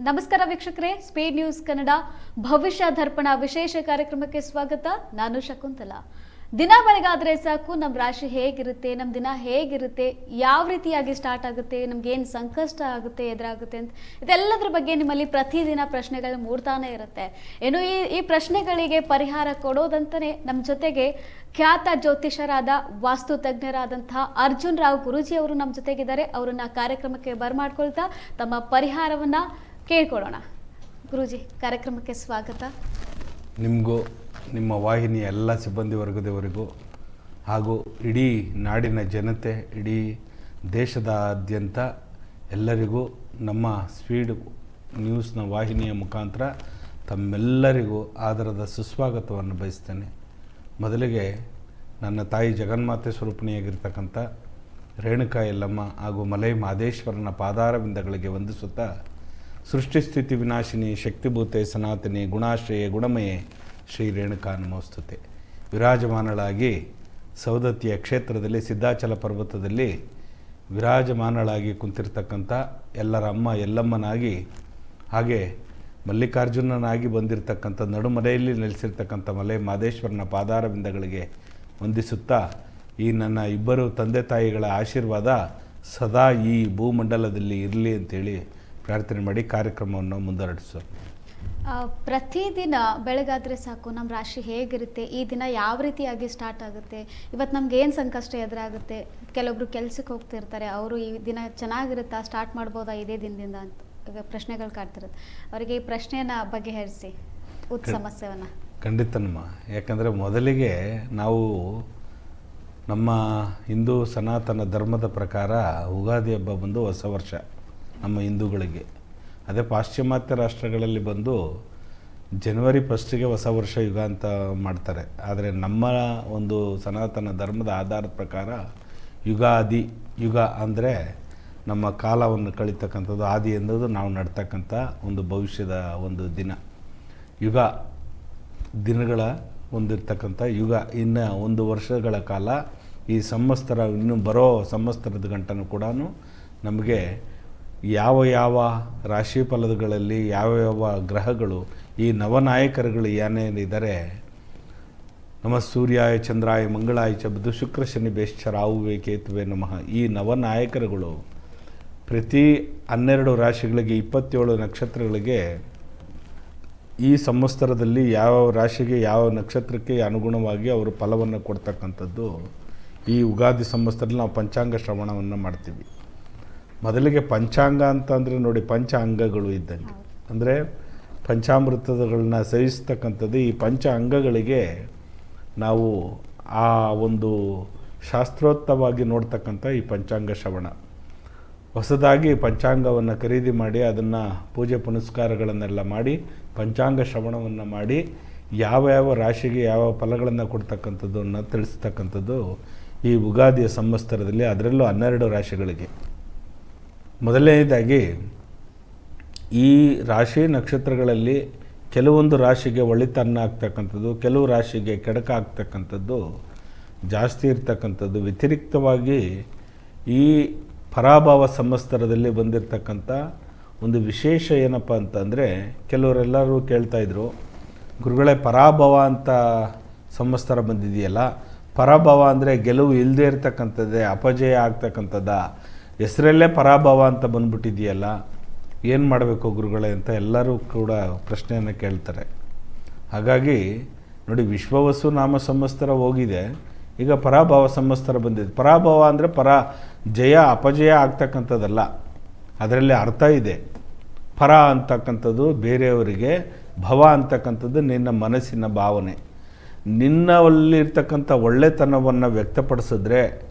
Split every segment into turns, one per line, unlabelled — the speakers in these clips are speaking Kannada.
ನಮಸ್ಕಾರ ವೀಕ್ಷಕರೇ, ಸ್ಪೀಡ್ ನ್ಯೂಸ್ ಕನ್ನಡ ಭವಿಷ್ಯ ದರ್ಪಣ ವಿಶೇಷ ಕಾರ್ಯಕ್ರಮಕ್ಕೆ ಸ್ವಾಗತ. ನಾನು ಶಕುಂತಲಾ. ದಿನ ಬೆಳಗಾದ್ರೆ ಸಾಕು ನಮ್ಮ ರಾಶಿ ಹೇಗಿರುತ್ತೆ, ನಮ್ಮ ದಿನ ಹೇಗಿರುತ್ತೆ, ಯಾವ ರೀತಿಯಾಗಿ ಸ್ಟಾರ್ಟ್ ಆಗುತ್ತೆ, ನಮ್ಗೇನು ಸಂಕಷ್ಟ ಆಗುತ್ತೆ, ಎದುರಾಗುತ್ತೆ ಅಂತ ಇದೆಲ್ಲದರ ಬಗ್ಗೆ ನಿಮ್ಮಲ್ಲಿ ಪ್ರತಿದಿನ ಪ್ರಶ್ನೆಗಳು ಮೂಡ್ತಾನೆ ಇರುತ್ತೆ. ಏನು ಈ ಪ್ರಶ್ನೆಗಳಿಗೆ ಪರಿಹಾರ ಕೊಡೋದಂತಲೇ ನಮ್ಮ ಜೊತೆಗೆ ಖ್ಯಾತ ಜ್ಯೋತಿಷರಾದ ವಾಸ್ತು ತಜ್ಞರಾದಂತಹ ಅರ್ಜುನ್ ರಾವ್ ಗುರೂಜಿ ಅವರು ನಮ್ಮ ಜೊತೆಗಿದ್ದಾರೆ. ಅವರನ್ನ ಕಾರ್ಯಕ್ರಮಕ್ಕೆ ಬರಮಾಡ್ಕೊಳ್ತಾ ತಮ್ಮ ಪರಿಹಾರವನ್ನ ಕೇಳ್ಕೊಳ್ಳೋಣ. ಗುರೂಜಿ, ಕಾರ್ಯಕ್ರಮಕ್ಕೆ ಸ್ವಾಗತ.
ನಿಮಗೂ ನಿಮ್ಮ ವಾಹಿನಿಯ ಎಲ್ಲ ಸಿಬ್ಬಂದಿ ವರ್ಗದವರಿಗೂ ಹಾಗೂ ಇಡೀ ನಾಡಿನ ಜನತೆ, ಇಡೀ ದೇಶದಾದ್ಯಂತ ಎಲ್ಲರಿಗೂ ನಮ್ಮ ಸ್ಪೀಡ್ ನ್ಯೂಸ್ನ ವಾಹಿನಿಯ ಮುಖಾಂತರ ತಮ್ಮೆಲ್ಲರಿಗೂ ಆದರದ ಸುಸ್ವಾಗತವನ್ನು ಬಯಸ್ತೇನೆ. ಮೊದಲಿಗೆ ನನ್ನ ತಾಯಿ ಜಗನ್ಮಾತೆ ಸ್ವರೂಪಿಣಿಯಾಗಿರ್ತಕ್ಕಂಥ ರೇಣುಕಾ ಯಲ್ಲಮ್ಮ ಹಾಗೂ ಮಲೈ ಮಹದೇಶ್ವರನ ಪಾದಾರವಿಂದಗಳಿಗೆ ವಂದಿಸುತ್ತಾ, ಸೃಷ್ಟಿ ಸ್ಥಿತಿ ವಿನಾಶಿನಿ ಶಕ್ತಿಭೂತೆ ಸನಾತನಿ ಗುಣಾಶ್ರಯೇ ಗುಣಮಯೇ ಶ್ರೀ ರೇಣುಕಾ ನಮೋಸ್ತುತೆ. ವಿರಾಜಮಾನಳಾಗಿ ಸೌದತ್ತಿಯ ಕ್ಷೇತ್ರದಲ್ಲಿ ಸಿದ್ಧಾಚಲ ಪರ್ವತದಲ್ಲಿ ವಿರಾಜಮಾನಳಾಗಿ ಕುಂತಿರ್ತಕ್ಕಂಥ ಎಲ್ಲರ ಅಮ್ಮ ಯಲ್ಲಮ್ಮನಾಗಿ, ಹಾಗೆ ಮಲ್ಲಿಕಾರ್ಜುನನಾಗಿ ಬಂದಿರತಕ್ಕಂಥ ನಡುಮಲೆಯಲ್ಲಿ ನೆಲೆಸಿರ್ತಕ್ಕಂಥ ಮಲೈ ಮಹದೇಶ್ವರನ ಪಾದಾರವಿಂದಗಳಿಗೆ ವಂದಿಸುತ್ತಾ, ಈ ನನ್ನ ಇಬ್ಬರು ತಂದೆ ತಾಯಿಗಳ ಆಶೀರ್ವಾದ ಸದಾ ಈ ಭೂಮಂಡಲದಲ್ಲಿ ಇರಲಿ ಅಂತೇಳಿ ಪ್ರಾರ್ಥನೆ ಮಾಡಿ ಕಾರ್ಯಕ್ರಮವನ್ನು ಮುಂದುವರಿಸೋಣ.
ಪ್ರತಿದಿನ ಬೆಳಗಾದ್ರೆ ಸಾಕು ನಮ್ಮ ರಾಶಿ ಹೇಗಿರುತ್ತೆ, ಈ ದಿನ ಯಾವ ರೀತಿಯಾಗಿ ಸ್ಟಾರ್ಟ್ ಆಗುತ್ತೆ, ಇವತ್ತು ನಮ್ಗೆ ಏನು ಸಂಕಷ್ಟ ಎದುರಾಗುತ್ತೆ, ಕೆಲವೊಬ್ರು ಕೆಲ್ಸಕ್ಕೆ ಹೋಗ್ತಿರ್ತಾರೆ, ಅವರು ಈ ದಿನ ಚೆನ್ನಾಗಿರುತ್ತಾ, ಸ್ಟಾರ್ಟ್ ಮಾಡ್ಬೋದಾ ಇದೇ ದಿನದಿಂದ ಅಂತ ಪ್ರಶ್ನೆಗಳು ಕಾಡ್ತಿರುತ್ತೆ. ಅವರಿಗೆ ಈ ಪ್ರಶ್ನೆಯನ್ನು ಬಗೆಹರಿಸಿ ಸಮಸ್ಯೆಯನ್ನು.
ಖಂಡಿತನಮ್ಮ. ಯಾಕಂದರೆ ಮೊದಲಿಗೆ ನಾವು ನಮ್ಮ ಹಿಂದೂ ಸನಾತನ ಧರ್ಮದ ಪ್ರಕಾರ ಯುಗಾದಿ ಹಬ್ಬ ಬಂದು ಹೊಸ ವರ್ಷ ನಮ್ಮ ಹಿಂದೂಗಳಿಗೆ. ಅದೇ ಪಾಶ್ಚಿಮಾತ್ಯ ರಾಷ್ಟ್ರಗಳಲ್ಲಿ ಬಂದು ಜನವರಿ 1ಗೆ ಹೊಸ ವರ್ಷ ಯುಗ ಅಂತ ಮಾಡ್ತಾರೆ. ಆದರೆ ನಮ್ಮ ಒಂದು ಸನಾತನ ಧರ್ಮದ ಆಧಾರದ ಪ್ರಕಾರ ಯುಗಾದಿ, ಯುಗ ಅಂದರೆ ನಮ್ಮ ಕಾಲವನ್ನು ಕಳೀತಕ್ಕಂಥದ್ದು, ಆದಿ ಅನ್ನೋದು ನಾವು ನಡ್ತಕ್ಕಂಥ ಒಂದು ಭವಿಷ್ಯದ ಒಂದು ದಿನ. ಯುಗ ದಿನಗಳ ಹೊಂದಿರ್ತಕ್ಕಂಥ ಯುಗ. ಇನ್ನು ಒಂದು ವರ್ಷಗಳ ಕಾಲ ಈ ಸಂವತ್ಸರ, ಇನ್ನು ಬರೋ ಸಂವತ್ಸರದ ಗಂಟನೂ ಕೂಡ ನಮಗೆ ಯಾವ ಯಾವ ರಾಶಿ ಫಲಗಳಲ್ಲಿ ಯಾವ ಗ್ರಹಗಳು, ಈ ನವನಾಯಕರುಗಳು ಏನೇನಿದ್ದಾರೆ, ನಮ ಸೂರ್ಯಾಯ ಚಂದ್ರಾಯ ಮಂಗಳಾಯ ಚ ಬುಧ ಶುಕ್ರ ಶನಿ ಬೇಶ್ಚ ರಾಹುವೇ ಕೇತುವೆ ನಮಃ. ಈ ನವನಾಯಕರುಗಳು ಪ್ರತಿ 12 ರಾಶಿಗಳಿಗೆ 27 ನಕ್ಷತ್ರಗಳಿಗೆ ಈ ಸಂವತ್ಸರದಲ್ಲಿ ಯಾವ ರಾಶಿಗೆ ಯಾವ ನಕ್ಷತ್ರಕ್ಕೆ ಅನುಗುಣವಾಗಿ ಅವರು ಫಲವನ್ನು ಕೊಡ್ತಕ್ಕಂಥದ್ದು. ಈ ಯುಗಾದಿ ಸಂವತ್ಸರದಲ್ಲಿ ನಾವು ಪಂಚಾಂಗ ಶ್ರವಣವನ್ನು ಮಾಡ್ತೀವಿ. ಮೊದಲಿಗೆ ಪಂಚಾಂಗ ಅಂತಂದರೆ ನೋಡಿ, ಪಂಚ ಅಂಗಗಳು ಇದ್ದಂಗೆ, ಅಂದರೆ ಪಂಚಾಮೃತಗಳನ್ನ ಸೇವಿಸ್ತಕ್ಕಂಥದ್ದು. ಈ ಪಂಚ ಅಂಗಗಳಿಗೆ ನಾವು ಆ ಒಂದು ಶಾಸ್ತ್ರೋಕ್ತವಾಗಿ ನೋಡ್ತಕ್ಕಂಥ ಈ ಪಂಚಾಂಗ ಶ್ರವಣ. ಹೊಸದಾಗಿ ಪಂಚಾಂಗವನ್ನು ಖರೀದಿ ಮಾಡಿ ಅದನ್ನು ಪೂಜೆ ಪುನಸ್ಕಾರಗಳನ್ನೆಲ್ಲ ಮಾಡಿ ಪಂಚಾಂಗ ಶ್ರವಣವನ್ನು ಮಾಡಿ ಯಾವ ಯಾವ ರಾಶಿಗೆ ಯಾವ ಫಲಗಳನ್ನು ಕೊಡ್ತಕ್ಕಂಥದ್ದನ್ನು ತಿಳಿಸ್ತಕ್ಕಂಥದ್ದು ಈ ಯುಗಾದಿಯ ಸಂವತ್ಸರದಲ್ಲಿ. ಅದರಲ್ಲೂ 12 ರಾಶಿಗಳಿಗೆ. ಮೊದಲನೇದಾಗಿ ಈ ರಾಶಿ ನಕ್ಷತ್ರಗಳಲ್ಲಿ ಕೆಲವೊಂದು ರಾಶಿಗೆ ಒಳಿತನ್ನ ಆಗ್ತಕ್ಕಂಥದ್ದು, ಕೆಲವು ರಾಶಿಗೆ ಕೆಡಕ ಆಗ್ತಕ್ಕಂಥದ್ದು ಜಾಸ್ತಿ ಇರ್ತಕ್ಕಂಥದ್ದು. ವ್ಯತಿರಿಕ್ತವಾಗಿ ಈ ಪರಾಭವ ಸಂವತ್ಸರದಲ್ಲಿ ಬಂದಿರತಕ್ಕಂಥ ಒಂದು ವಿಶೇಷ ಏನಪ್ಪ ಅಂತಂದರೆ, ಕೆಲವರೆಲ್ಲರೂ ಕೇಳ್ತಾಯಿದ್ರು, ಗುರುಗಳೇ ಪರಾಭವ ಅಂತ ಸಂವತ್ಸರ ಬಂದಿದೆಯಲ್ಲ, ಪರಾಭವ ಅಂದರೆ ಗೆಲುವು ಇಲ್ಲದೆ ಇರ್ತಕ್ಕಂಥದ್ದೇ, ಅಪಜಯ ಆಗ್ತಕ್ಕಂಥದ್ದ, ಹೆಸರಲ್ಲೇ ಪರಾಭವ ಅಂತ ಬಂದ್ಬಿಟ್ಟಿದೆಯಲ್ಲ, ಏನು ಮಾಡಬೇಕು ಗುರುಗಳೇ ಅಂತ ಎಲ್ಲರೂ ಕೂಡ ಪ್ರಶ್ನೆಯನ್ನು ಕೇಳ್ತಾರೆ. ಹಾಗಾಗಿ ನೋಡಿ, ವಿಶ್ವವಸು ನಾಮ ಸಂವತ್ಸರ ಹೋಗಿದೆ, ಈಗ ಪರಾಭವ ಸಂವತ್ಸರ ಬಂದಿದೆ. ಪರಾಭವ ಅಂದರೆ ಜಯ ಅಪಜಯ ಆಗ್ತಕ್ಕಂಥದ್ದಲ್ಲ, ಅದರಲ್ಲಿ ಅರ್ಥ ಇದೆ. ಪರ ಅಂತಕ್ಕಂಥದ್ದು ಬೇರೆಯವರಿಗೆ, ಭವ ಅಂತಕ್ಕಂಥದ್ದು ನಿನ್ನ ಮನಸ್ಸಿನ ಭಾವನೆ. ನಿನ್ನಲ್ಲಿರ್ತಕ್ಕಂಥ ಒಳ್ಳೆತನವನ್ನು ವ್ಯಕ್ತಪಡಿಸಿದ್ರೆ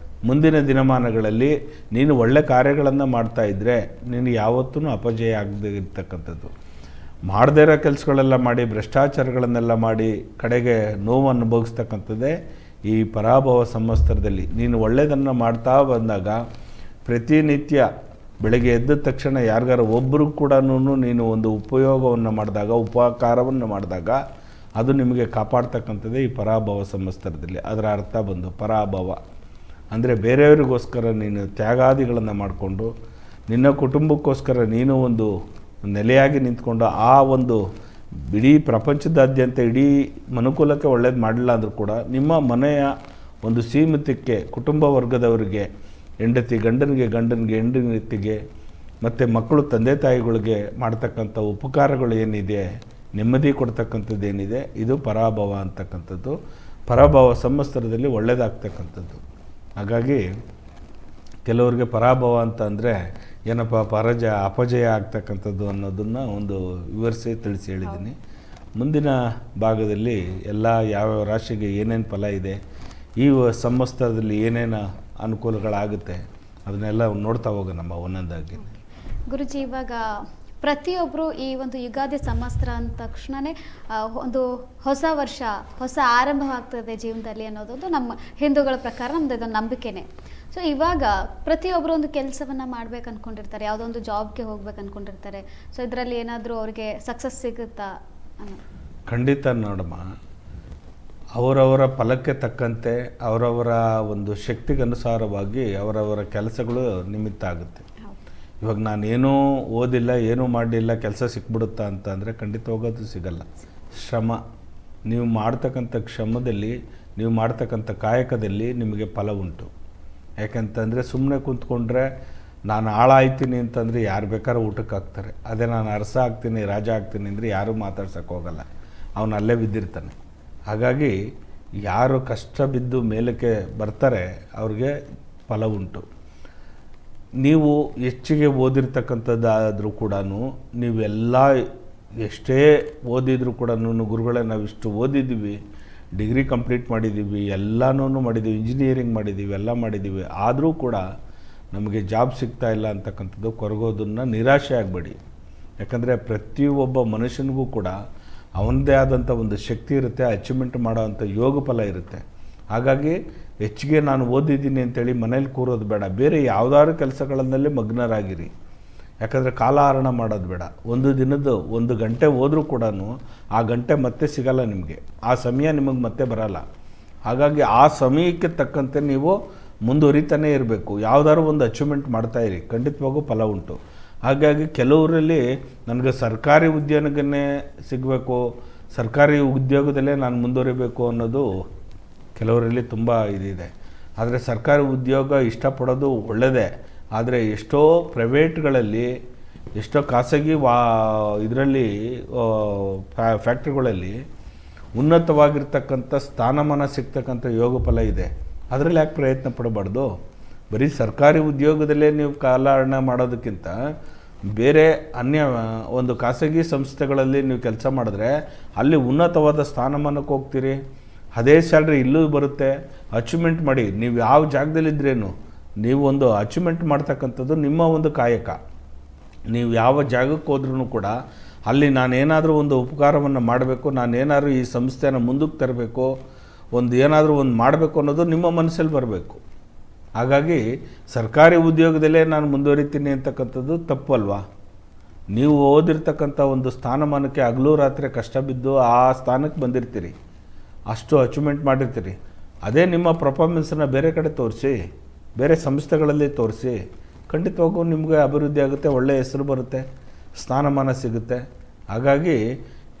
ಮುಂದಿನ ದಿನಮಾನಗಳಲ್ಲಿ ನೀನು ಒಳ್ಳೆ ಕಾರ್ಯಗಳನ್ನು ಮಾಡ್ತಾಯಿದ್ರೆ ನೀನು ಯಾವತ್ತೂ ಅಪಜಯ ಆಗದೆ ಇರ್ತಕ್ಕಂಥದ್ದು. ಮಾಡದೇ ಇರೋ ಕೆಲಸಗಳೆಲ್ಲ ಮಾಡಿ, ಭ್ರಷ್ಟಾಚಾರಗಳನ್ನೆಲ್ಲ ಮಾಡಿ ಕಡೆಗೆ ನೋವು ಅನುಭವಿಸ್ತಕ್ಕಂಥದ್ದೇ ಈ ಪರಾಭವ ಸಂವತ್ಸರದಲ್ಲಿ. ನೀನು ಒಳ್ಳೆಯದನ್ನು ಮಾಡ್ತಾ ಬಂದಾಗ, ಪ್ರತಿನಿತ್ಯ ಬೆಳಗ್ಗೆ ಎದ್ದ ತಕ್ಷಣ ಯಾರಿಗಾರು ಒಬ್ಬರು ಕೂಡ ನೀನು ಒಂದು ಉಪಯೋಗವನ್ನು ಮಾಡಿದಾಗ, ಉಪಕಾರವನ್ನು ಮಾಡಿದಾಗ ಅದು ನಿಮಗೆ ಕಾಪಾಡ್ತಕ್ಕಂಥದ್ದೇ ಈ ಪರಾಭವ ಸಂವತ್ಸರದಲ್ಲಿ. ಅದರ ಅರ್ಥ ಬಂದು ಪರಾಭವ ಅಂದರೆ ಬೇರೆಯವರಿಗೋಸ್ಕರ ನೀನು ತ್ಯಾಗಾದಿಗಳನ್ನು ಮಾಡಿಕೊಂಡು ನಿನ್ನ ಕುಟುಂಬಕ್ಕೋಸ್ಕರ ನೀನು ಒಂದು ನೆಲೆಯಾಗಿ ನಿಂತ್ಕೊಂಡು ಆ ಒಂದು ಇಡೀ ಪ್ರಪಂಚದಾದ್ಯಂತ ಇಡೀ ಮನುಕುಲಕ್ಕೆ ಒಳ್ಳೇದು ಮಾಡಲಿಲ್ಲ ಅಂದರೂ ಕೂಡ ನಿಮ್ಮ ಮನೆಯ ಒಂದು ಸೀಮಿತಕ್ಕೆ ಕುಟುಂಬ ವರ್ಗದವರಿಗೆ, ಹೆಂಡತಿ ಗಂಡನಿಗೆ, ಹೆಂಡತಿಗೆ ಮತ್ತು ಮಕ್ಕಳು ತಂದೆ ತಾಯಿಗಳಿಗೆ ಮಾಡ್ತಕ್ಕಂಥ ಉಪಕಾರಗಳು ಏನಿದೆ, ನೆಮ್ಮದಿ ಕೊಡ್ತಕ್ಕಂಥದ್ದು ಏನಿದೆ, ಇದು ಪರಾಭವ ಅಂತಕ್ಕಂಥದ್ದು. ಪರಾಭವ ಸಂವತ್ಸರದಲ್ಲಿ ಒಳ್ಳೆಯದಾಗ್ತಕ್ಕಂಥದ್ದು. ಹಾಗಾಗಿ ಕೆಲವ್ರಿಗೆ ಪರಾಭವ ಅಂತ ಅಂದರೆ ಏನಪ್ಪ ಅಪಜಯ ಆಗ್ತಕ್ಕಂಥದ್ದು ಅನ್ನೋದನ್ನು ಒಂದು ವಿವರಿಸಿ ತಿಳಿಸಿ ಹೇಳಿದ್ದೀನಿ. ಮುಂದಿನ ಭಾಗದಲ್ಲಿ ಎಲ್ಲ ಯಾವ್ಯಾವ ರಾಶಿಗೆ ಏನೇನು ಫಲ ಇದೆ, ಈ ಸಂವತ್ಸರದಲ್ಲಿ ಏನೇನು ಅನುಕೂಲಗಳಾಗುತ್ತೆ ಅದನ್ನೆಲ್ಲ ನೋಡ್ತಾ ಹೋಗೋಣಮ್ಮ ಒಂದೊಂದಾಗಿ.
ಗುರುಜಿ, ಇವಾಗ ಪ್ರತಿಯೊಬ್ಬರು ಈ ಒಂದು ಯುಗಾದಿ ಸಂವತ್ಸರ ಅಂದ ತಕ್ಷಣವೇ ಒಂದು ಹೊಸ ವರ್ಷ, ಹೊಸ ಆರಂಭವಾಗ್ತದೆ ಜೀವನದಲ್ಲಿ ಅನ್ನೋದೊಂದು ನಮ್ಮ ಹಿಂದೂಗಳ ಪ್ರಕಾರ ನಮ್ಮದು ಇದೊಂದು ನಂಬಿಕೆನೇ. ಸೊ ಇವಾಗ ಪ್ರತಿಯೊಬ್ಬರು ಒಂದು ಕೆಲಸವನ್ನು ಮಾಡ್ಬೇಕು ಅಂದ್ಕೊಂಡಿರ್ತಾರೆ, ಯಾವುದೋ ಒಂದು ಜಾಬ್ಗೆ ಹೋಗ್ಬೇಕು ಅಂದ್ಕೊಂಡಿರ್ತಾರೆ. ಸೊ ಇದರಲ್ಲಿ ಏನಾದರೂ ಅವ್ರಿಗೆ ಸಕ್ಸಸ್ ಸಿಗುತ್ತಾ?
ಖಂಡಿತ ನೋಡಮ್ಮ, ಅವರವರ ಫಲಕ್ಕೆ ತಕ್ಕಂತೆ ಅವರವರ ಒಂದು ಶಕ್ತಿಗನುಸಾರವಾಗಿ ಅವರವರ ಕೆಲಸಗಳು ನಿಮಿತ್ತ ಆಗುತ್ತೆ. ಇವಾಗ ನಾನೇನೂ ಓದಿಲ್ಲ, ಏನೂ ಮಾಡಲಿಲ್ಲ, ಕೆಲಸ ಸಿಕ್ಬಿಡುತ್ತಾ ಅಂತ ಅಂದರೆ ಖಂಡಿತ ಹೋಗೋದು ಸಿಗಲ್ಲ. ಶ್ರಮ, ನೀವು ಮಾಡ್ತಕ್ಕಂಥ ಶ್ರಮದಲ್ಲಿ, ನೀವು ಮಾಡ್ತಕ್ಕಂಥ ಕಾಯಕದಲ್ಲಿ ನಿಮಗೆ ಫಲ ಉಂಟು. ಯಾಕೆಂತಂದರೆ ಸುಮ್ಮನೆ ಕೂತ್ಕೊಂಡ್ರೆ ನಾನು ಹಾಳಾಯ್ತೀನಿ ಅಂತಂದರೆ ಯಾರು ಬೇಕಾದ್ರೂ ಊಟಕ್ಕೆ ಹಾಕ್ತಾರೆ. ಅದೇ ನಾನು ಅರಸ ಆಗ್ತೀನಿ, ರಾಜ ಆಗ್ತೀನಿ ಅಂದರೆ ಯಾರೂ ಮಾತಾಡ್ಸೋಕ್ಕೆ ಹೋಗಲ್ಲ, ಅವನು ಅಲ್ಲೇ ಬಿದ್ದಿರ್ತಾನೆ. ಹಾಗಾಗಿ ಯಾರು ಕಷ್ಟ ಬಿದ್ದು ಮೇಲಕ್ಕೆ ಬರ್ತಾರೆ ಅವ್ರಿಗೆ ಫಲ ಉಂಟು. ನೀವು ಹೆಚ್ಚಿಗೆ ಓದಿರ್ತಕ್ಕಂಥದ್ದಾದರೂ ಕೂಡ, ನೀವೆಲ್ಲ ಎಷ್ಟೇ ಓದಿದರೂ ಕೂಡ, ಗುರುಗಳೇ ನಾವಿಷ್ಟು ಓದಿದ್ದೀವಿ, ಡಿಗ್ರಿ ಕಂಪ್ಲೀಟ್ ಮಾಡಿದ್ದೀವಿ, ಎಲ್ಲನೂ ಮಾಡಿದ್ದೀವಿ, ಇಂಜಿನಿಯರಿಂಗ್ ಮಾಡಿದ್ದೀವಿ, ಎಲ್ಲ ಮಾಡಿದ್ದೀವಿ, ಆದರೂ ಕೂಡ ನಮಗೆ ಜಾಬ್ ಸಿಗ್ತಾ ಇಲ್ಲ ಅಂತಕ್ಕಂಥದ್ದು ಕೊರಗೋದನ್ನು ನಿರಾಶೆ ಆಗಬೇಡಿ. ಯಾಕಂದರೆ ಪ್ರತಿಯೊಬ್ಬ ಮನುಷ್ಯನಿಗೂ ಕೂಡ ಅವನದೇ ಆದಂಥ ಒಂದು ಶಕ್ತಿ ಇರುತ್ತೆ, ಅಚೀವ್ಮೆಂಟ್ ಮಾಡೋ ಅಂಥ ಯೋಗ ಫಲ ಇರುತ್ತೆ. ಹಾಗಾಗಿ ಹೆಚ್ಚಿಗೆ ನಾನು ಓದಿದ್ದೀನಿ ಅಂತೇಳಿ ಮನೇಲಿ ಕೂರೋದು ಬೇಡ, ಬೇರೆ ಯಾವುದಾದ್ರು ಕೆಲಸಗಳನ್ನಲ್ಲಿ ಮಗ್ನರಾಗಿರಿ. ಯಾಕಂದರೆ ಕಾಲಹರಣ ಮಾಡೋದು ಬೇಡ. ಒಂದು ದಿನದ್ದು 1 ಗಂಟೆ ಹೋದರೂ ಕೂಡ ಆ ಗಂಟೆ ಮತ್ತೆ ಸಿಗಲ್ಲ ನಿಮಗೆ, ಆ ಸಮಯ ನಿಮಗೆ ಮತ್ತೆ ಬರಲ್ಲ. ಹಾಗಾಗಿ ಆ ಸಮಯಕ್ಕೆ ತಕ್ಕಂತೆ ನೀವು ಮುಂದುವರಿತಾನೇ ಇರಬೇಕು. ಯಾವುದಾದ್ರು ಒಂದು ಅಚೀವ್ಮೆಂಟ್ ಮಾಡ್ತಾಯಿರಿ, ಖಂಡಿತವಾಗೂ ಫಲ ಉಂಟು. ಹಾಗಾಗಿ ಕೆಲವರಲ್ಲಿ ನನಗೆ ಸರ್ಕಾರಿ ಉದ್ಯೋಗನೇ ಸಿಗಬೇಕು, ಸರ್ಕಾರಿ ಉದ್ಯೋಗದಲ್ಲೇ ನಾನು ಮುಂದುವರಿಬೇಕು ಅನ್ನೋದು ಕೆಲವರಲ್ಲಿ ತುಂಬ ಇದಿದೆ. ಆದರೆ ಸರ್ಕಾರಿ ಉದ್ಯೋಗ ಇಷ್ಟಪಡೋದು ಒಳ್ಳೆಯದೇ, ಆದರೆ ಎಷ್ಟೋ ಪ್ರೈವೇಟ್ಗಳಲ್ಲಿ, ಎಷ್ಟೋ ಖಾಸಗಿ ಇದರಲ್ಲಿ ಫ್ಯಾಕ್ಟ್ರಿಗಳಲ್ಲಿ ಉನ್ನತವಾಗಿರ್ತಕ್ಕಂಥ ಸ್ಥಾನಮಾನ ಸಿಗ್ತಕ್ಕಂಥ ಯೋಗ ಫಲ ಇದೆ. ಅದರಲ್ಲಿ ಯಾಕೆ ಪ್ರಯತ್ನ ಪಡಬಾರ್ದು? ಬರೀ ಸರ್ಕಾರಿ ಉದ್ಯೋಗದಲ್ಲೇ ನೀವು ಕಾಲಹರಣ ಮಾಡೋದಕ್ಕಿಂತ ಬೇರೆ ಅನ್ಯ ಒಂದು ಖಾಸಗಿ ಸಂಸ್ಥೆಗಳಲ್ಲಿ ನೀವು ಕೆಲಸ ಮಾಡಿದ್ರೆ ಅಲ್ಲಿ ಉನ್ನತವಾದ ಸ್ಥಾನಮಾನಕ್ಕೆ ಹೋಗ್ತೀರಿ, ಅದೇ ಸ್ಯಾಲ್ರಿ ಇಲ್ಲೂ ಬರುತ್ತೆ. ಅಚೀವ್ಮೆಂಟ್ ಮಾಡಿ, ನೀವು ಯಾವ ಜಾಗದಲ್ಲಿದ್ದರೇನು ನೀವು ಒಂದು ಅಚೀವ್ಮೆಂಟ್ ಮಾಡ್ತಕ್ಕಂಥದ್ದು ನಿಮ್ಮ ಒಂದು ಕಾಯಕ. ನೀವು ಯಾವ ಜಾಗಕ್ಕೆ ಹೋದ್ರೂ ಕೂಡ ಅಲ್ಲಿ ನಾನೇನಾದರೂ ಒಂದು ಉಪಕಾರವನ್ನು ಮಾಡಬೇಕು, ನಾನೇನಾದರೂ ಈ ಸಂಸ್ಥೆನ ಮುಂದಕ್ಕೆ ತರಬೇಕು, ಏನಾದರೂ ಒಂದು ಮಾಡಬೇಕು ಅನ್ನೋದು ನಿಮ್ಮ ಮನಸ್ಸಲ್ಲಿ ಬರಬೇಕು. ಹಾಗಾಗಿ ಸರ್ಕಾರಿ ಉದ್ಯೋಗದಲ್ಲೇ ನಾನು ಮುಂದುವರಿತೀನಿ ಅಂತಕ್ಕಂಥದ್ದು ತಪ್ಪು ಅಲ್ವಾ? ನೀವು ಓದಿರ್ತಕ್ಕಂಥ ಒಂದು ಸ್ಥಾನಮಾನಕ್ಕೆ ಹಗಲು ರಾತ್ರಿ ಕಷ್ಟ ಬಿದ್ದು ಆ ಸ್ಥಾನಕ್ಕೆ ಬಂದಿರ್ತೀರಿ, ಅಷ್ಟು ಅಚೀವ್ಮೆಂಟ್ ಮಾಡಿರ್ತೀರಿ. ಅದೇ ನಿಮ್ಮ ಪರ್ಫಾರ್ಮೆನ್ಸನ್ನು ಬೇರೆ ಕಡೆ ತೋರಿಸಿ, ಬೇರೆ ಸಂಸ್ಥೆಗಳಲ್ಲಿ ತೋರಿಸಿ, ಖಂಡಿತವಾಗೂ ನಿಮಗೆ ಅಭಿವೃದ್ಧಿ ಆಗುತ್ತೆ, ಒಳ್ಳೆಯ ಹೆಸರು ಬರುತ್ತೆ, ಸ್ಥಾನಮಾನ ಸಿಗುತ್ತೆ. ಹಾಗಾಗಿ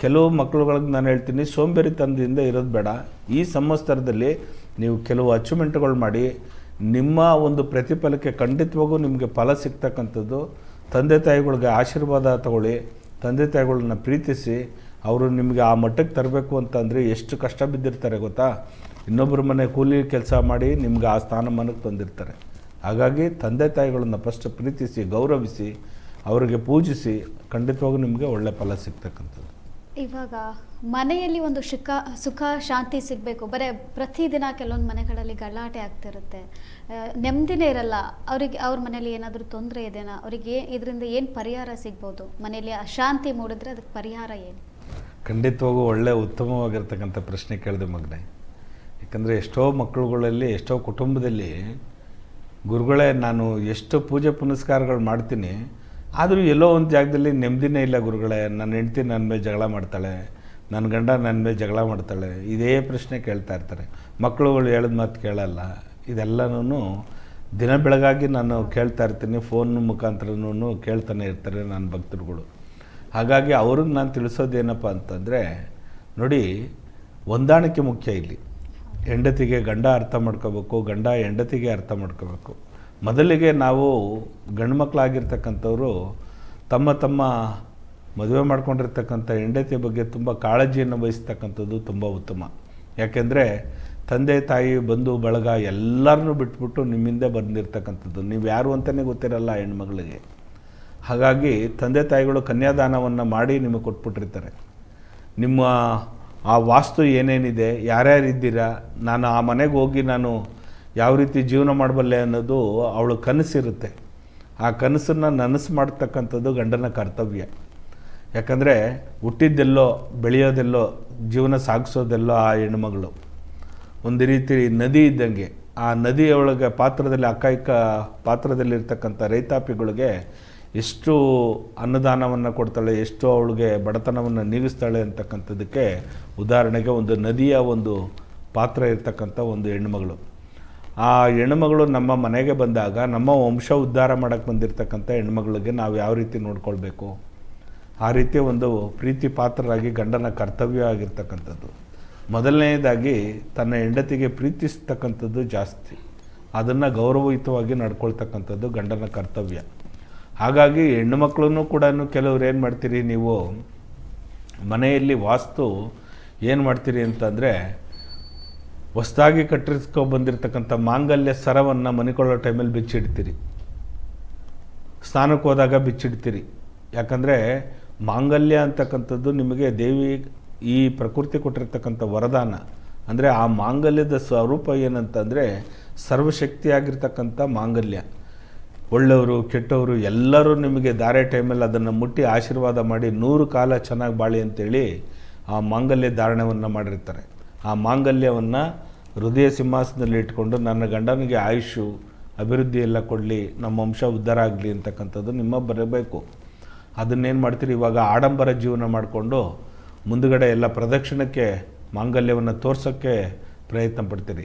ಕೆಲವು ಮಕ್ಕಳುಗಳಿಗೆ ನಾನು ಹೇಳ್ತೀನಿ, ಸೋಂಬೇರಿತನದಿಂದ ಇರೋದು ಬೇಡ. ಈ ಸಂವತ್ಸರದಲ್ಲಿ ನೀವು ಕೆಲವು ಅಚೀವ್ಮೆಂಟ್ಗಳು ಮಾಡಿ ನಿಮ್ಮ ಒಂದು ಪ್ರತಿಫಲಕ್ಕೆ ಖಂಡಿತವಾಗೂ ನಿಮಗೆ ಫಲ ಸಿಗ್ತಕ್ಕಂಥದ್ದು. ತಂದೆ ತಾಯಿಗಳಿಗೆ ಆಶೀರ್ವಾದ ತಗೊಳ್ಳಿ, ತಂದೆ ತಾಯಿಗಳನ್ನ ಪ್ರೀತಿಸಿ, ಅವರು ನಿಮಗೆ ಆ ಮಟ್ಟಕ್ಕೆ ತರಬೇಕು ಅಂತಂದರೆ ಎಷ್ಟು ಕಷ್ಟ ಬಿದ್ದಿರ್ತಾರೆ ಗೊತ್ತಾ? ಇನ್ನೊಬ್ಬರ ಮನೆ ಕೂಲಿ ಕೆಲಸ ಮಾಡಿ ನಿಮ್ಗೆ ಆ ಸ್ಥಾನಮಾನಕ್ಕೆ ತಂದಿರ್ತಾರೆ. ಹಾಗಾಗಿ ತಂದೆ ತಾಯಿಗಳನ್ನು ಫಸ್ಟ್ ಪ್ರೀತಿಸಿ, ಗೌರವಿಸಿ, ಅವರಿಗೆ ಪೂಜಿಸಿ, ಖಂಡಿತವಾಗೂ ನಿಮಗೆ ಒಳ್ಳೆ ಫಲ ಸಿಗ್ತಕ್ಕಂಥದ್ದು.
ಇವಾಗ ಮನೆಯಲ್ಲಿ ಒಂದು ಸುಖ ಶಾಂತಿ ಸಿಗಬೇಕು. ಬರೀ ಪ್ರತಿದಿನ ಕೆಲವೊಂದು ಮನೆಗಳಲ್ಲಿ ಗಲಾಟೆ ಆಗ್ತಿರುತ್ತೆ, ನೆಮ್ಮದಿನೇ ಇರಲ್ಲ. ಅವ್ರ ಮನೇಲಿ ಏನಾದರೂ ತೊಂದರೆ ಇದೆಯಾ, ಅವರಿಗೆ ಇದರಿಂದ ಏನು ಪರಿಹಾರ ಸಿಗ್ಬೋದು? ಮನೆಯಲ್ಲಿ ಅಶಾಂತಿ ಮೂಡಿದ್ರೆ ಅದಕ್ಕೆ ಪರಿಹಾರ ಏನು?
ಖಂಡಿತವಾಗೂ ಒಳ್ಳೆ ಉತ್ತಮವಾಗಿರ್ತಕ್ಕಂಥ ಪ್ರಶ್ನೆ ಕೇಳಿದೆ ಮಗನೇ. ಯಾಕಂದರೆ ಎಷ್ಟೋ ಮಕ್ಕಳುಗಳಲ್ಲಿ, ಎಷ್ಟೋ ಕುಟುಂಬದಲ್ಲಿ ಗುರುಗಳೇ ನಾನು ಎಷ್ಟು ಪೂಜೆ ಪುನಸ್ಕಾರಗಳು ಮಾಡ್ತೀನಿ, ಆದರೂ ಎಲ್ಲೋ ಒಂದು ಜಾಗದಲ್ಲಿ ನೆಮ್ಮದಿನೇ ಇಲ್ಲ ಗುರುಗಳೇ. ನನ್ನ ಹೆಂಡ್ತಿ ನನ್ನ ಮೇಲೆ ಜಗಳ ಮಾಡ್ತಾಳೆ, ನನ್ನ ಗಂಡ ನನ್ನ ಮೇಲೆ ಜಗಳ ಮಾಡ್ತಾಳೆ, ಇದೇ ಪ್ರಶ್ನೆ ಕೇಳ್ತಾ ಇರ್ತಾರೆ. ಮಕ್ಕಳುಗಳು ಹೇಳಿದ ಮಾತು ಕೇಳಲ್ಲ. ಇದೆಲ್ಲನೂ ದಿನ ಬೆಳಗಾಗಿ ನಾನು ಕೇಳ್ತಾ ಇರ್ತೀನಿ, ಫೋನ್ ಮುಖಾಂತರನೂ ಕೇಳ್ತಾನೆ ಇರ್ತಾರೆ ನನ್ನ ಭಕ್ತರುಗಳು. ಹಾಗಾಗಿ ಅವ್ರಿಗೆ ನಾನು ತಿಳಿಸೋದೇನಪ್ಪ ಅಂತಂದರೆ, ನೋಡಿ, ಹೊಂದಾಣಿಕೆ ಮುಖ್ಯ ಇಲ್ಲಿ. ಹೆಂಡತಿಗೆ ಗಂಡ ಅರ್ಥ ಮಾಡ್ಕೋಬೇಕು, ಗಂಡ ಹೆಂಡತಿಗೆ ಅರ್ಥ ಮಾಡ್ಕೋಬೇಕು. ಮೊದಲಿಗೆ ನಾವು ಗಂಡು ಮಕ್ಕಳಾಗಿರ್ತಕ್ಕಂಥವ್ರು ತಮ್ಮ ಮದುವೆ ಮಾಡ್ಕೊಂಡಿರ್ತಕ್ಕಂಥ ಹೆಂಡತಿಯ ಬಗ್ಗೆ ತುಂಬ ಕಾಳಜಿಯನ್ನು ವಹಿಸ್ತಕ್ಕಂಥದ್ದು ತುಂಬ ಉತ್ತಮ. ಯಾಕೆಂದರೆ ತಂದೆ ತಾಯಿ ಬಂಧು ಬಳಗ ಎಲ್ಲರನ್ನೂ ಬಿಟ್ಬಿಟ್ಟು ನಿಮ್ಮಿಂದ ಬಂದಿರ್ತಕ್ಕಂಥದ್ದು, ನೀವು ಯಾರು ಅಂತಲೇ ಗೊತ್ತಿರಲ್ಲ ಹೆಣ್ಮಗಳಿಗೆ. ಹಾಗಾಗಿ ತಂದೆ ತಾಯಿಗಳು ಕನ್ಯಾದಾನವನ್ನು ಮಾಡಿ ನಿಮಗೆ ಕೊಟ್ಬಿಟ್ಟಿರ್ತಾರೆ. ನಿಮ್ಮ ಆ ವಾಸ್ತು ಏನೇನಿದೆ, ಯಾರ್ಯಾರಿದ್ದೀರಾ, ನಾನು ಆ ಮನೆಗೆ ಹೋಗಿ ನಾನು ಯಾವ ರೀತಿ ಜೀವನ ಮಾಡಬಲ್ಲೆ ಅನ್ನೋದು ಅವಳು ಕನಸಿರುತ್ತೆ. ಆ ಕನಸನ್ನು ನನಸು ಮಾಡ್ತಕ್ಕಂಥದ್ದು ಗಂಡನ ಕರ್ತವ್ಯ. ಯಾಕಂದರೆ ಹುಟ್ಟಿದ್ದೆಲ್ಲೋ, ಬೆಳೆಯೋದೆಲ್ಲೋ, ಜೀವನ ಸಾಗಿಸೋದೆಲ್ಲೋ ಆ ಹೆಣ್ಮಗಳು. ಒಂದು ರೀತಿ ನದಿ ಇದ್ದಂಗೆ. ಆ ನದಿಯೊಳಗೆ ಪಾತ್ರದಲ್ಲಿ ಅಕಾಯಿಕ ಪಾತ್ರದಲ್ಲಿರ್ತಕ್ಕಂಥ ರೈತಾಪಿಗಳಿಗೆ ಎಷ್ಟು ಅನ್ನದಾನವನ್ನು ಕೊಡ್ತಾಳೆ, ಎಷ್ಟು ಅವಳಿಗೆ ಬಡತನವನ್ನು ನೀಗಿಸ್ತಾಳೆ ಅಂತಕ್ಕಂಥದ್ದಕ್ಕೆ ಉದಾಹರಣೆಗೆ ಒಂದು ನದಿಯ ಒಂದು ಪಾತ್ರ ಇರ್ತಕ್ಕಂಥ ಒಂದು ಹೆಣ್ಣುಮಗಳು. ಆ ಹೆಣ್ಣುಮಗಳು ನಮ್ಮ ಮನೆಗೆ ಬಂದಾಗ ನಮ್ಮ ವಂಶ ಉದ್ಧಾರ ಮಾಡೋಕ್ಕೆ ಬಂದಿರತಕ್ಕಂಥ ಹೆಣ್ಮಗಳಿಗೆ ನಾವು ಯಾವ ರೀತಿ ನೋಡ್ಕೊಳ್ಬೇಕು, ಆ ರೀತಿ ಒಂದು ಪ್ರೀತಿ ಪಾತ್ರರಾಗಿ ಗಂಡನ ಕರ್ತವ್ಯ ಆಗಿರ್ತಕ್ಕಂಥದ್ದು. ಮೊದಲನೇದಾಗಿ ತನ್ನ ಹೆಂಡತಿಗೆ ಪ್ರೀತಿಸ್ತಕ್ಕಂಥದ್ದು ಜಾಸ್ತಿ, ಅದನ್ನು ಗೌರವಯುತವಾಗಿ ನಡ್ಕೊಳ್ತಕ್ಕಂಥದ್ದು ಗಂಡನ ಕರ್ತವ್ಯ. ಹಾಗಾಗಿ ಹೆಣ್ಣು ಮಕ್ಕಳನ್ನು ಕೂಡ ಕೆಲವ್ರು ಏನು ಮಾಡ್ತೀರಿ, ನೀವು ಮನೆಯಲ್ಲಿ ವಾಸ್ತು ಏನು ಮಾಡ್ತೀರಿ ಅಂತಂದರೆ, ಹೊಸದಾಗಿ ಬಂದಿರತಕ್ಕಂಥ ಮಾಂಗಲ್ಯ ಸರವನ್ನು ಮನಿಕೊಳ್ಳೋ ಟೈಮಲ್ಲಿ ಬಿಚ್ಚಿಡ್ತೀರಿ, ಸ್ನಾನಕ್ಕೆ ಹೋದಾಗ ಬಿಚ್ಚಿಡ್ತೀರಿ. ಯಾಕಂದರೆ ಮಾಂಗಲ್ಯ ಅಂತಕ್ಕಂಥದ್ದು ನಿಮಗೆ ದೇವಿ ಈ ಪ್ರಕೃತಿ ಕೊಟ್ಟಿರ್ತಕ್ಕಂಥ ವರದಾನ. ಅಂದರೆ ಆ ಮಾಂಗಲ್ಯದ ಸ್ವರೂಪ ಏನಂತಂದರೆ ಸರ್ವಶಕ್ತಿಯಾಗಿರ್ತಕ್ಕಂಥ ಮಾಂಗಲ್ಯ. ಒಳ್ಳೆಯವರು ಕೆಟ್ಟವರು ಎಲ್ಲರೂ ನಿಮಗೆ ಧಾರೆ ಟೈಮಲ್ಲಿ ಅದನ್ನು ಮುಟ್ಟಿ ಆಶೀರ್ವಾದ ಮಾಡಿ 100 ಕಾಲ ಚೆನ್ನಾಗಿ ಬಾಳಿ ಅಂತೇಳಿ ಆ ಮಾಂಗಲ್ಯ ಧಾರಣವನ್ನು ಮಾಡಿರ್ತಾರೆ. ಆ ಮಾಂಗಲ್ಯವನ್ನು ಹೃದಯ ಸಿಂಹಾಸನದಲ್ಲಿ ಇಟ್ಕೊಂಡು ನನ್ನ ಗಂಡನಿಗೆ ಆಯುಷು ಅಭಿವೃದ್ಧಿ ಎಲ್ಲ ಕೊಡಲಿ, ನಮ್ಮ ವಂಶ ಉದ್ಧಾರ ಆಗಲಿ ಅಂತಕ್ಕಂಥದ್ದು ನಿಮ್ಮ ಬರಬೇಕು. ಅದನ್ನೇನು ಮಾಡ್ತೀರಿ, ಇವಾಗ ಆಡಂಬರ ಜೀವನ ಮಾಡಿಕೊಂಡು ಮುಂದುಗಡೆ ಎಲ್ಲ ಪ್ರದಕ್ಷಿಣಕ್ಕೆ ಮಾಂಗಲ್ಯವನ್ನು ತೋರ್ಸೋಕ್ಕೆ ಪ್ರಯತ್ನ ಪಡ್ತೀರಿ.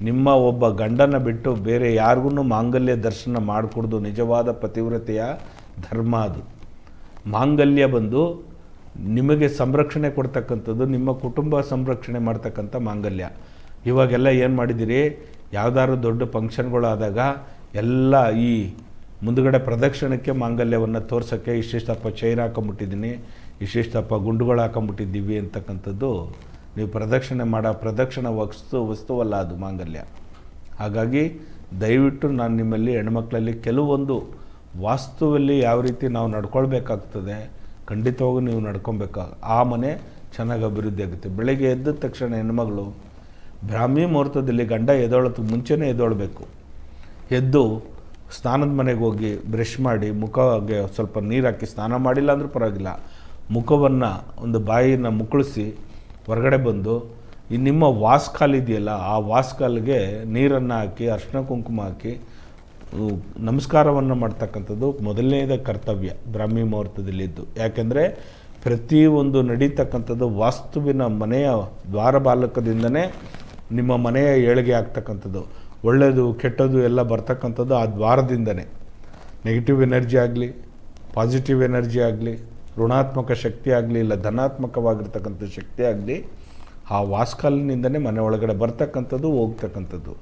ನಿಮ್ಮ ಒಬ್ಬ ಗಂಡನ ಬಿಟ್ಟು ಬೇರೆ ಯಾರಿಗೂ ಮಾಂಗಲ್ಯ ದರ್ಶನ ಮಾಡಿಕೊಡ್ದು ನಿಜವಾದ ಪತಿವ್ರತೆಯ ಧರ್ಮ. ಅದು ಮಾಂಗಲ್ಯ ಬಂದು ನಿಮಗೆ ಸಂರಕ್ಷಣೆ ಕೊಡ್ತಕ್ಕಂಥದ್ದು, ನಿಮ್ಮ ಕುಟುಂಬ ಸಂರಕ್ಷಣೆ ಮಾಡ್ತಕ್ಕಂಥ ಮಾಂಗಲ್ಯ. ಇವಾಗೆಲ್ಲ ಏನು ಮಾಡಿದ್ದೀರಿ, ಯಾವುದಾದ್ರು ದೊಡ್ಡ ಫಂಕ್ಷನ್ಗಳಾದಾಗ ಎಲ್ಲ ಈ ಮುಂದುಗಡೆ ಪ್ರದಕ್ಷಿಣಕ್ಕೆ ಮಾಂಗಲ್ಯವನ್ನು ತೋರ್ಸೋಕ್ಕೆ ಇಷ್ಟಿಷ್ಟಪ್ಪ ಚೈನ್ ಹಾಕೊಂಬಿಟ್ಟಿದ್ದೀನಿ, ಇಷ್ಟಿಷ್ಟಪ್ಪ ಗುಂಡುಗಳು ಹಾಕೊಂಬಿಟ್ಟಿದ್ದೀವಿ ಅಂತಕ್ಕಂಥದ್ದು ನೀವು ಪ್ರದಕ್ಷಿಣೆ ವಸ್ತುವಲ್ಲ ಅದು ಮಾಂಗಲ್ಯ. ಹಾಗಾಗಿ ದಯವಿಟ್ಟು ನಾನು ನಿಮ್ಮಲ್ಲಿ ಹೆಣ್ಮಕ್ಳಲ್ಲಿ ಕೆಲವೊಂದು ವಾಸ್ತುವಲ್ಲಿ ಯಾವ ರೀತಿ ನಾವು ನಡ್ಕೊಳ್ಬೇಕಾಗ್ತದೆ ಖಂಡಿತವಾಗೂ ನೀವು ನಡ್ಕೊಬೇಕು. ಆ ಮನೆ ಚೆನ್ನಾಗಿ ಅಭಿವೃದ್ಧಿ ಆಗುತ್ತೆ. ಬೆಳಗ್ಗೆ ಎದ್ದ ತಕ್ಷಣ ಹೆಣ್ಮಗಳು ಬ್ರಾಹ್ಮಿ ಮುಹೂರ್ತದಲ್ಲಿ ಗಂಡ ಎದ್ದೊಳತ್ತು ಮುಂಚೆನೇ ಎದ್ದೊಳ್ಬೇಕು. ಎದ್ದು ಸ್ನಾನದ ಮನೆಗೆ ಹೋಗಿ ಬ್ರಷ್ ಮಾಡಿ ಮುಖಕ್ಕೆ ಸ್ವಲ್ಪ ನೀರು ಹಾಕಿ, ಸ್ನಾನ ಮಾಡಿಲ್ಲ ಅಂದರೂ ಪರವಾಗಿಲ್ಲ, ಮುಖವನ್ನು ಒಂದು ಬಾಯಿನ ಮುಕ್ಕಳಿಸಿ ಹೊರಗಡೆ ಬಂದು ಈ ನಿಮ್ಮ ವಾಸ್ಕಾಲ್ ಇದೆಯಲ್ಲ ಆ ವಾಸ್ಕಾಲ್ಗೆ ನೀರನ್ನು ಹಾಕಿ ಅರ್ಶಿನ ಕುಂಕುಮ ಹಾಕಿ ನಮಸ್ಕಾರವನ್ನು ಮಾಡ್ತಕ್ಕಂಥದ್ದು ಮೊದಲನೇದ ಕರ್ತವ್ಯ ಬ್ರಾಹ್ಮಿ ಮುಹೂರ್ತದಲ್ಲಿದ್ದು. ಯಾಕೆಂದರೆ ಪ್ರತಿಯೊಂದು ನಡೀತಕ್ಕಂಥದ್ದು ವಾಸ್ತುವಿನ ಮನೆಯ ದ್ವಾರಪಾಲಕದಿಂದನೇ ನಿಮ್ಮ ಮನೆಯ ಏಳಿಗೆ ಆಗ್ತಕ್ಕಂಥದ್ದು. ಒಳ್ಳೆಯದು ಕೆಟ್ಟದ್ದು ಎಲ್ಲ ಬರ್ತಕ್ಕಂಥದ್ದು ಆ ದ್ವಾರದಿಂದನೇ. ನೆಗೆಟಿವ್ ಎನರ್ಜಿ ಆಗಲಿ, ಪಾಸಿಟಿವ್ ಎನರ್ಜಿ ಆಗಲಿ, ಋಣಾತ್ಮಕ ಶಕ್ತಿ ಆಗಲಿ, ಇಲ್ಲ ಧನಾತ್ಮಕವಾಗಿರ್ತಕ್ಕಂಥ ಶಕ್ತಿ ಆಗಲಿ, ಆ ವಾಸ್ಕಾಲಿನಿಂದನೇ ಮನೆ ಒಳಗಡೆ ಬರ್ತಕ್ಕಂಥದ್ದು, ಹೋಗ್ತಕ್ಕಂಥದ್ದು.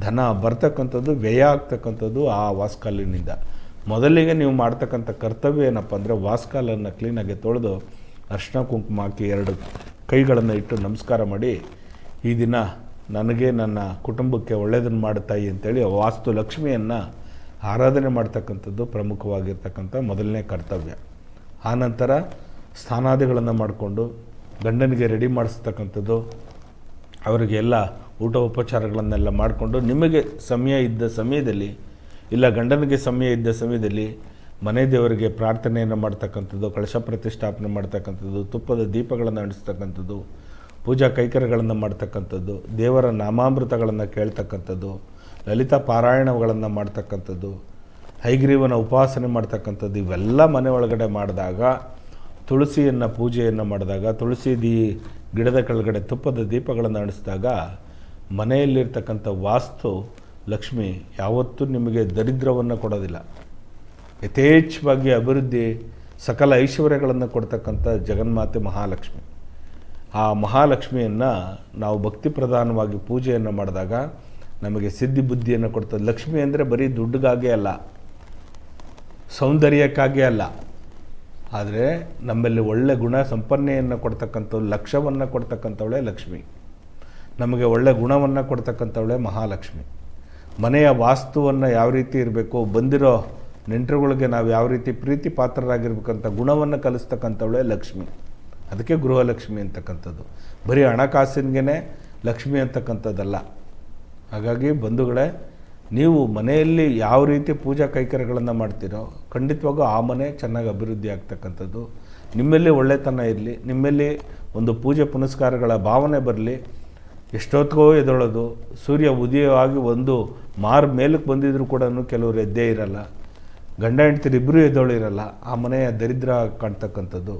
ಧನ ಬರ್ತಕ್ಕಂಥದ್ದು, ವ್ಯಯ ಆಗ್ತಕ್ಕಂಥದ್ದು ಆ ವಾಸ್ಕಾಲಿನಿಂದ. ಮೊದಲಿಗೆ ನೀವು ಮಾಡ್ತಕ್ಕಂಥ ಕರ್ತವ್ಯ ಏನಪ್ಪ ಅಂದರೆ, ವಾಸ್ಕಾಲನ್ನು ಕ್ಲೀನಾಗಿ ತೊಳೆದು ಅರ್ಶಿನ ಕುಂಕುಮ ಹಾಕಿ 2 ಕೈಗಳನ್ನು ಇಟ್ಟು ನಮಸ್ಕಾರ ಮಾಡಿ, ಈ ದಿನ ನನಗೆ ನನ್ನ ಕುಟುಂಬಕ್ಕೆ ಒಳ್ಳೆಯದನ್ನು ಮಾಡುತ್ತಾಯಿ ಅಂತೇಳಿ ವಾಸ್ತು ಲಕ್ಷ್ಮಿಯನ್ನು ಆರಾಧನೆ ಮಾಡ್ತಕ್ಕಂಥದ್ದು ಪ್ರಮುಖವಾಗಿರ್ತಕ್ಕಂಥ ಮೊದಲನೇ ಕರ್ತವ್ಯ. ಆನಂತರ ಸ್ನಾನಾದಿಗಳನ್ನು ಮಾಡಿಕೊಂಡು ಗಂಡನಿಗೆ ರೆಡಿ ಮಾಡಿಸ್ತಕ್ಕಂಥದ್ದು, ಅವರಿಗೆಲ್ಲ ಊಟ ಉಪಚಾರಗಳನ್ನೆಲ್ಲ ಮಾಡಿಕೊಂಡು ನಿಮಗೆ ಸಮಯ ಇದ್ದ ಸಮಯದಲ್ಲಿ, ಇಲ್ಲ ಗಂಡನಿಗೆ ಸಮಯ ಇದ್ದ ಸಮಯದಲ್ಲಿ ಮನೆ ದೇವರಿಗೆ ಪ್ರಾರ್ಥನೆಯನ್ನು ಮಾಡ್ತಕ್ಕಂಥದ್ದು, ಕಳಶ ಪ್ರತಿಷ್ಠಾಪನೆ ಮಾಡ್ತಕ್ಕಂಥದ್ದು, ತುಪ್ಪದ ದೀಪಗಳನ್ನು ಅಂಟಿಸ್ತಕ್ಕಂಥದ್ದು, ಪೂಜಾ ಕೈಕರ್ಯಗಳನ್ನು ಮಾಡ್ತಕ್ಕಂಥದ್ದು, ದೇವರ ನಾಮಾಮೃತಗಳನ್ನು ಕೇಳ್ತಕ್ಕಂಥದ್ದು, ಲಲಿತಾ ಪಾರಾಯಣಗಳನ್ನು ಮಾಡ್ತಕ್ಕಂಥದ್ದು, ಹೈಗ್ರೀವನ ಉಪಾಸನೆ ಮಾಡ್ತಕ್ಕಂಥದ್ದು, ಇವೆಲ್ಲ ಮನೆ ಒಳಗಡೆ ಮಾಡಿದಾಗ, ತುಳಸಿಯನ್ನು ಪೂಜೆಯನ್ನು ಮಾಡಿದಾಗ, ತುಳಸಿ ಗಿಡದ ಕೆಳಗಡೆ ತುಪ್ಪದ ದೀಪಗಳನ್ನು ಅಂಟಿಸಿದಾಗ ಮನೆಯಲ್ಲಿರ್ತಕ್ಕಂಥ ವಾಸ್ತು ಲಕ್ಷ್ಮಿ ಯಾವತ್ತೂ ನಿಮಗೆ ದರಿದ್ರವನ್ನು ಕೊಡೋದಿಲ್ಲ. ಯಥೇಚ್ಛವಾಗಿ ಅಭಿವೃದ್ಧಿ ಸಕಲ ಐಶ್ವರ್ಯಗಳನ್ನು ಕೊಡ್ತಕ್ಕಂಥ ಜಗನ್ಮಾತೆ ಮಹಾಲಕ್ಷ್ಮಿ. ಆ ಮಹಾಲಕ್ಷ್ಮಿಯನ್ನು ನಾವು ಭಕ್ತಿ ಪ್ರಧಾನವಾಗಿ ಪೂಜೆಯನ್ನು ಮಾಡಿದಾಗ ನಮಗೆ ಸಿದ್ಧಿ ಬುದ್ಧಿಯನ್ನು ಕೊಡ್ತದೆ. ಲಕ್ಷ್ಮಿ ಅಂದರೆ ಬರೀ ದುಡ್ಡಿಗಾಗೇ ಅಲ್ಲ, ಸೌಂದರ್ಯಕ್ಕಾಗೇ ಅಲ್ಲ, ಆದರೆ ನಮ್ಮಲ್ಲಿ ಒಳ್ಳೆ ಗುಣ ಸಂಪನ್ನೆಯನ್ನು ಕೊಡ್ತಕ್ಕಂಥವ್ಳು, ಲಕ್ಷ್ಯವನ್ನು ಕೊಡ್ತಕ್ಕಂಥವಳೇ ಲಕ್ಷ್ಮಿ. ನಮಗೆ ಒಳ್ಳೆ ಗುಣವನ್ನು ಕೊಡ್ತಕ್ಕಂಥವಳೇ ಮಹಾಲಕ್ಷ್ಮಿ. ಮನೆಯ ವಾಸ್ತುವನ್ನು ಯಾವ ರೀತಿ ಇರಬೇಕು, ಬಂದಿರೋ ನೆಂಟರುಗಳಿಗೆ ನಾವು ಯಾವ ರೀತಿ ಪ್ರೀತಿ ಪಾತ್ರರಾಗಿರ್ಬೇಕಂತ ಗುಣವನ್ನು ಕಲಿಸ್ತಕ್ಕಂಥವಳೇ ಲಕ್ಷ್ಮಿ. ಅದಕ್ಕೆ ಗೃಹಲಕ್ಷ್ಮಿ ಅಂತಕ್ಕಂಥದ್ದು. ಬರೀ ಹಣಕಾಸಿನ್ಗೆ ಲಕ್ಷ್ಮಿ ಅಂತಕ್ಕಂಥದ್ದಲ್ಲ. ಹಾಗಾಗಿ ಬಂಧುಗಳೇ, ನೀವು ಮನೆಯಲ್ಲಿ ಯಾವ ರೀತಿ ಪೂಜಾ ಕೈಕರ್ಯಗಳನ್ನು ಮಾಡ್ತೀರೋ ಖಂಡಿತವಾಗೂ ಆ ಮನೆ ಚೆನ್ನಾಗಿ ಅಭಿವೃದ್ಧಿ ಆಗ್ತಕ್ಕಂಥದ್ದು. ನಿಮ್ಮಲ್ಲಿ ಒಳ್ಳೆತನ ಇರಲಿ, ನಿಮ್ಮಲ್ಲಿ ಒಂದು ಪೂಜೆ ಪುನಸ್ಕಾರಗಳ ಭಾವನೆ ಬರಲಿ. ಎಷ್ಟೊತ್ತಿಗೋ ಎದ್ದೇಳೋದು, ಸೂರ್ಯ ಉದಯವಾಗಿ ಒಂದು ಮೇಲಕ್ಕೆ ಬಂದಿದ್ರೂ ಕೂಡ ಕೆಲವರು ಎದ್ದೇ ಇರಲ್ಲ, ಗಂಡ ಹೆಂಡ್ತಿರು ಇಬ್ಬರೂ ಎದ್ದೇಳಿರಲ್ಲ, ಆ ಮನೆಯ ದರಿದ್ರ ಕಾಣ್ತಕ್ಕಂಥದ್ದು.